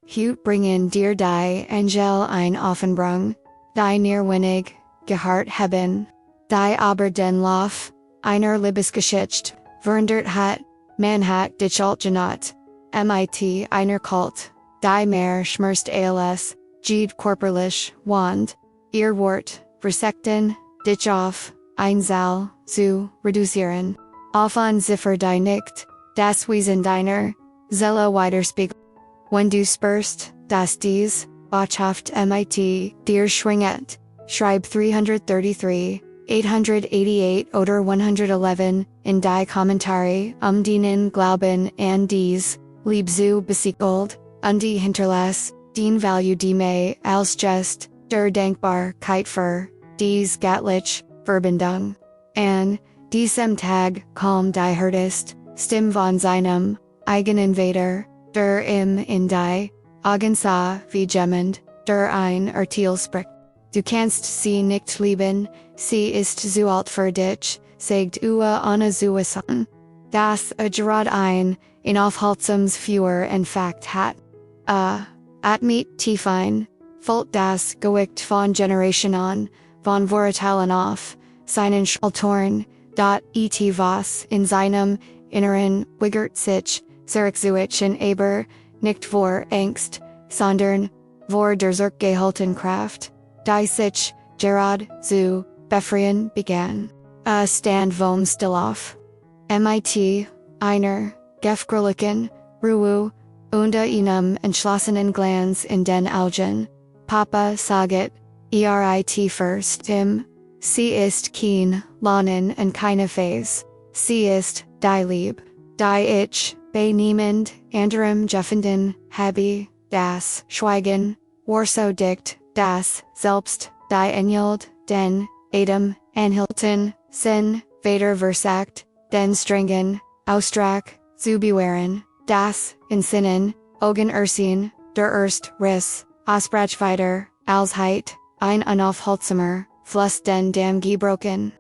Hut bringen dir die Engel ein Offenbrung, die Neerwinnig, gehart hebben, die aber den Lauf, einer Liebesgeschichte, verandert hat, man hat dich altgenot, mit einer Kult, die mehr schmerzt als, jede körperlich, wand, ihr Wort, versekten, dich auf, einzahl, zu, reduzieren, auf an Ziffer die nicht, das Wesen deiner, Zelle widerspiegelt. Wenn du spürst, dass diese Botschaft mit dir schwingt, schreib 333, 888 oder 111 in die Kommentare deinen Glauben an diese Liebe zu besiegelt, die hinterlass, den Value die mehr als just, der Dankbarkeit für, diese göttliche Verbindung. An diesem Tag kam die Herdist, Stimme von seinem eigenen Vater, der in die Augen sah wie jemand, der ein Urteil spricht. Du kannst sie nicht lieben, sie ist zu alt für dich, sagt eine zu sagen, das gerade ein, in aufhaltsames Feuer entfacht hat. Mit tiefen, folgt das Gewicht von Generationen, von Vorurteilen auf, seinen Schultern, et was in seinem Inneren wiggert sich, zurückzuichen aber, nicht vor Angst, sondern, vor der zurückgehalten Kraft, die sich, gerade, zu, befreien begann. Stand vom Stillauf. Mit, einer, gefröhlichen, Ruhe, und einem entschlossenen Glanz in den Augen, Papa saget, first sie ist kein, Lohnen und keine Phase, sie ist, die Liebe, die ich, benehmend, anderem Jeffenden, habe, das, Schweigen, war so dicht, das, selbst, die Engeld, den, Adam, anhielten, Sinn, Vater versagt, den strengen, Austrag, zu bewähren, das, in Sinnen, Augen ersehen, der erst Riss, Ausbrach weiter, als Heit, ein unaufhaltsamer, Fluss den Damm gebrochen.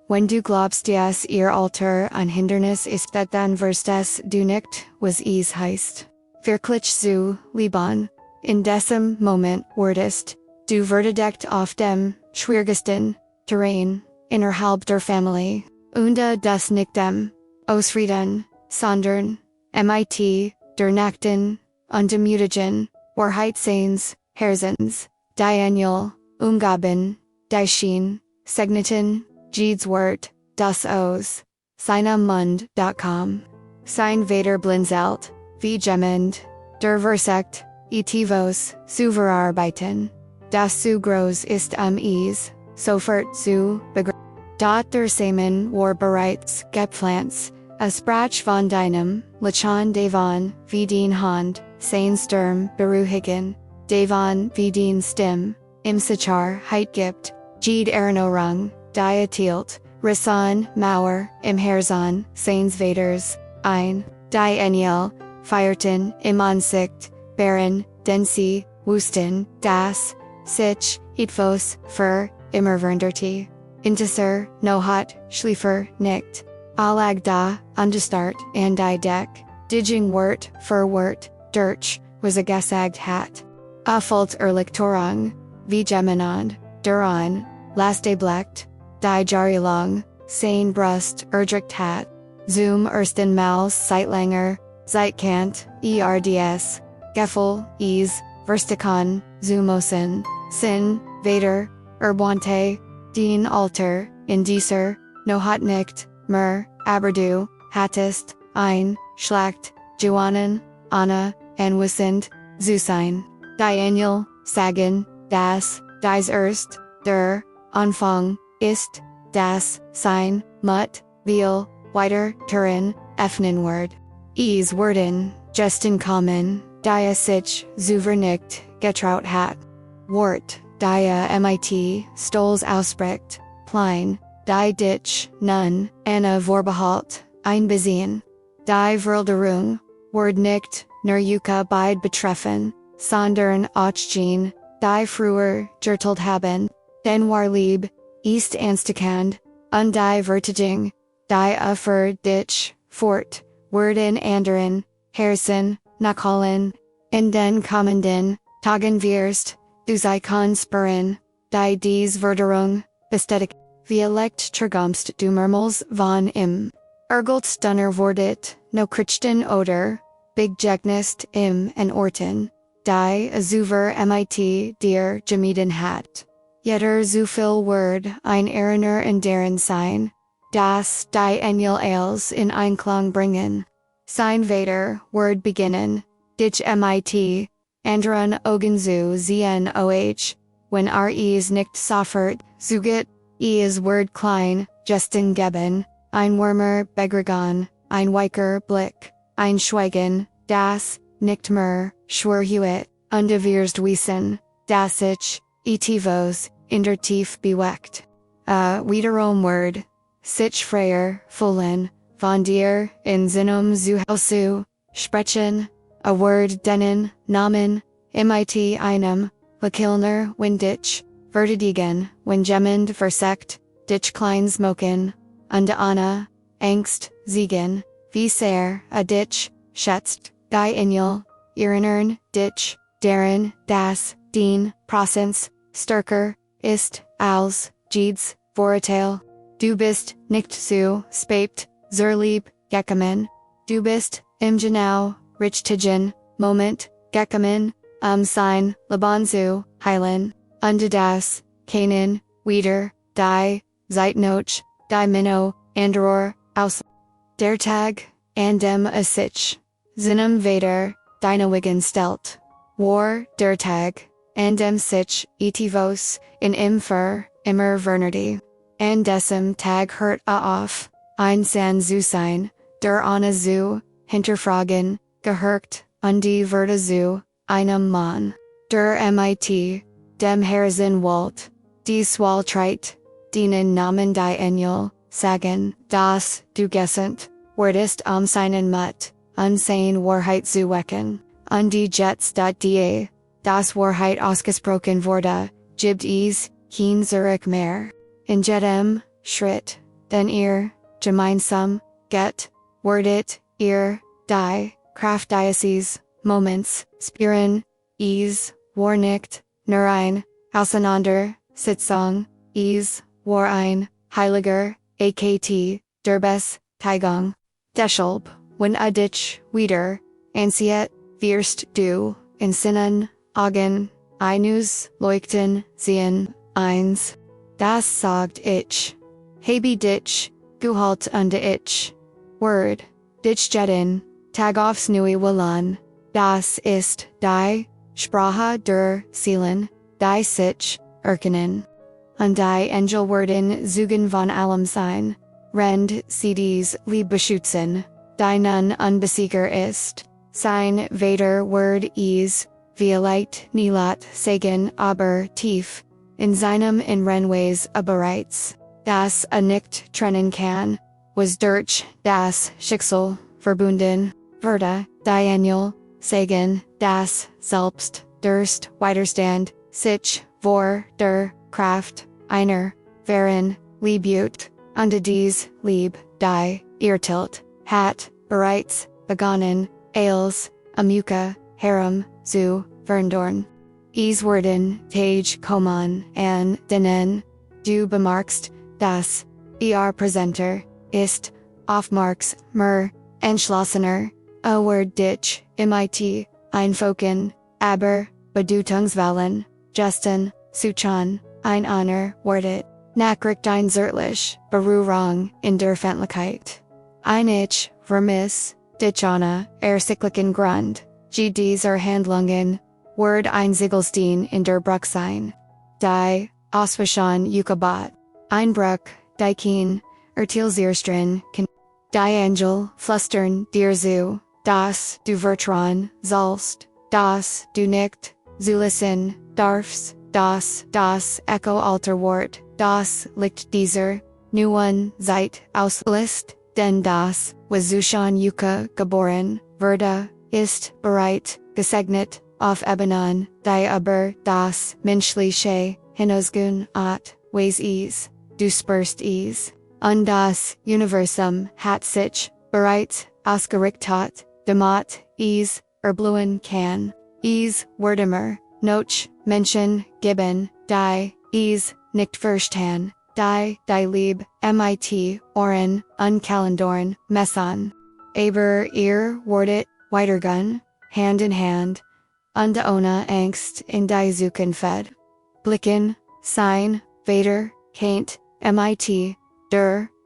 Wenn du glaubst, dass ihr Alter ein Hindernis ist, dann wirst du nicht, was es heißt. Wirklich zu lieben, in diesem Moment wurdest, du verdeckt auf dem, schwierigsten, Terrain, innerhalb der Familie, und das nicht dem, Ausreden, sondern, mit, der Nackten, und dem mutigen, Wahrheitsseins, Herzens, die Engel, umgaben, die Schien, segneten, Jedes Wort, das aus, seinem Mund.com. Sein Vater blinzelt, wie jemand, der versagt, vos, zu verarbeiten. Das zu groß ist es, sofort zu begreifen. Der Samen war bereits gepflanzt, sprach von deinem, Lechon davon, wie den Hand, sein Sturm beruhigen, davon wie den Stimm, im Sicherheit gibt, jede Erinnerung, die ertilt, Risson, Mauer, im Herzen, seines Vaters, ein, die Engel, feierten, im Ansicht, Bären, den sie, wussten, das, sich, etwas, für, immer veranderte, Intisser, no hat, Schliefer, nicht, allag da, ungestart, and die Deck, Diging Wort, für Wort, Dirch, was gesagt hat. Affolgt Erlichtorung, wie Geminand, Duran, Laste Blecht, die Jarilong, Sein Brust, Erdricht hat, Zoom Ersten Maus Zeitlanger, Zeitkant, ERDS, Geffel, Ease, Verstikon, Zoomosen, Sin, Vader, Erbwante, Dean Alter, Indieser, Nohat nicht, Mer, Aberdu, Hattest, Ein, Schlacht, Joannen, Anna, Anwissend, Zusein, Daniel, Sagen, Das, Dies Erst, Der, Anfang, Ist, Das, Sein, Mut, Viel, Weiter, Turin, Word. Es Worden, just in common, die sich, zuver nicht, getraut hat. Wort, die mit, Stolz ausspricht, Plein, die dich, nun, Anna vorbehalt, einbesehen. Die Verlderung, Word nicht, nur Yuka beid betreffen, sondern Ochgene, die früher, gertelt haben, den war lieb, ist anstekand, und die Vertiging, die für dich, fort, Word in anderen, Herzen, Nachholen, In den kommenden Tagen wirst du sie konspirieren, dies Verderung bestätigt. Vielleicht trägst du mehrmals von im Ergoldstunner wordet, no Christen oder Begegnest im en Orten, die zuver mit dir gemieden hat. Jeder zuviel Word ein Erinner in deren sein, das die Engel als in Einklang bringen. Sein Vater, Word beginnen, dich mit, anderen Augen zu sehen wenn es nicht sofort, zugeht, es Word klein, gesten geben, ein warmer Begragan, ein weicher Blick, ein Schweigen, das, nicht mehr, schwerhuet, und wirst wissen, dass ich, etivos, in der Tief bewegt. Wiederum Word, sich freier, fullen, von dir, in Sinnum zu sprechen, a Word denen, Namen, mit einem, Lekilner, wenn dich, verteidigen, wenn jemand versekt, dich klein smoken, und Anna, Angst, siegen, wie sehr, a dich, schätzt, die Engel, erinnern, dich, deren, das, den, Prozents, stärker, ist, als, jedes, Vorurteil, du bist, nicht zu, spät, zur Lieb, gekommen, du bist, im Genau, richtigen, Moment, gekommen, sein, Leben zu, heilen, und das, keinen, wieder, die, Zeitnoch, die Minno, anderer, aus, der Tag, an dem sich, Sinnum Vater, deine Wigen stellt, war, der Tag, an dem sich, etivos, in immer Vernity, an diesem Tag hört auf, ein San zu sein, der Anna zu, hinterfragen, gehört, und die Wörter zu, einem Mann, der mit, dem Herzen wollt, die Swaltreit, denen Namen die Engel, sagen, dass du gesent, wordest seinen Mut, sein Wahrheit zu wecken, und die Jets die, das Wahrheit ausgesprochen wurde, gibt es, kein Zurück mehr. In jedem Schritt, den ihr, gemeinsam, geht, wordet, ihr, die, Kraftdiocese, Moments, spüren, war nicht, nur ein, auseinander, Sitzung, war ein, heiliger, akt, derbes, Teigung. Deshalb, wenn dich, wieder, ansiet, wirst du, in Sinnen, Augen, eines, leuchten, sehen, eins. Das sagt ich. Habe dich, gehalt unde ich. Word, dich jetten, Tag aufs neue Willan. Das ist, die, Sprache der Seelen, die sich, erkennen. Und die Engel werden Zeugen von allem sein, rend CDs Liebe beschützen, die nun unbesieger ist. Sein Vater Word is, vielleicht nilat sagen aber tief, in seinem Inrenweis bereits, das nicht trennen kann, was durch das Schicksal verbunden, wurde, die Engel, sagen, das selbst, durst, widerstand, sich, vor, der, Kraft, einer, wären, Liebut, und dies, Lieb, die, irrtilt, hat, bereits, begonnen, als, amuka, harem, zu, verndorn. Es werden, Tage kommen, an denen, du bemerkst, dass, präsenter, ist, oftmals, entschlossener, a Word dich, mit, einfoken, aber, bedeutungsvollen, gesten, suchan, ein Honor, wordet, nachricht ein zärtlich, Berührung, in der Feindlichkeit. Ein Ich, vermiss, dich Anna, cyclichen Grund, dieser Handlungen, Word ein Ziegelstein in der Bruch sein. Die, Auswaschen Yukabat, ein Bruch, die Kien, Tilsirstrin, die Angel, flustern, dir zu, das, du vertrauen, sollst, das, du nicht, zulisten, darfst, das Echo alter Wort, das liegt dieser, neuen Zeit auslist, denn das, was Zushan Yuka geboren, wurde, ist, bereit, gesegnet, auf Ebenon, die aber, das, menschliche, hinausgun at, ways ease, du spürst es, und das, Universum, hat sich, bereits, ausgerichtet, damit, es, erblühen kann, Werdemer, Noch, Menschen, Geben, Die, nicht verstehen, die Liebe, mit, Ohren, Unkalendorn, Messan. Aber Wordet, Weitergun, Hand in Hand, ohne Angst in die Zukunft. Blicken, Sein, Vater, kennt, mit,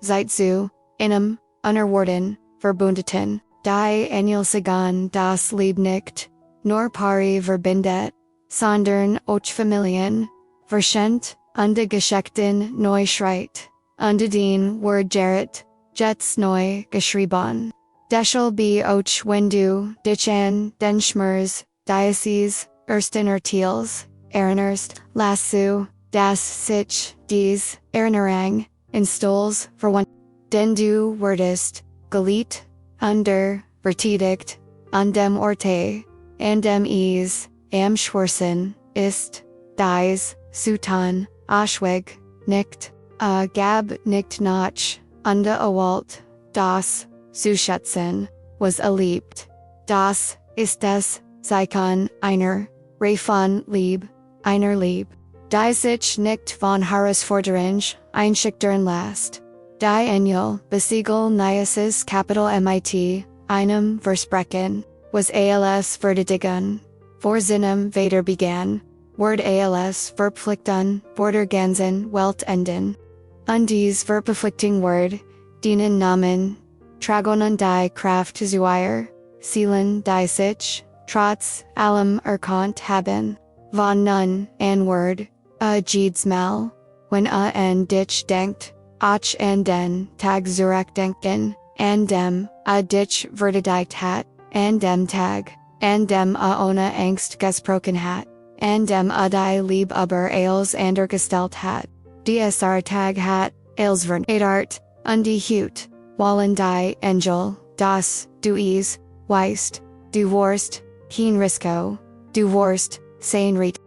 Zeit zu, Unterworten, verbundeten, die Engelsagan das Liebe nicht, nur pari verbindet, sondern auch Familien, verschenkt, Geschichten neu schreit, den Wort Gerrit, Jets neu geschrieben. Deschel be auch wenn du dich an den Schmers, Diocese, ersten Urteils, erinnerst, lasu, das sich, dies, Erinnerung, instols, verwandt, den du wurdest, geliebt, verteidigt, an dem Orte, an dem am Schwarzen, ist, dies, Sutan, Aschweg, nicht, gab nicht nach, Walt, das, zu schätzen, was erlebt. Das ist es, sei kann, einer, von Lieb, einer Lieb. Die sich nicht von Herausforderung, einschichtern lässt. Die Engel, besiegel Niases Kapital mit, einem Versprechen, was als verteidigen, vor seinem Vater begann, Word als verpflichten, Border ganzen Welt enden. Dies verpflichting Word, dienen Namen, tragonen die Kraft zu Seelen die sich, trotz allem erkannt haben, von nun an Word, jedes wenn an dich denkt, auch an den Tag zurückdenken, an dem, dich verteidigt hat, an dem Tag, an dem ohne Angst gesprochen hat, an dem die Liebe aber als gestellt hat, DSR Tag hat, als verneidert, die Hut, wallen die Engel, das, du weißt, du warst, kein Risiko, du warst, sein Rit.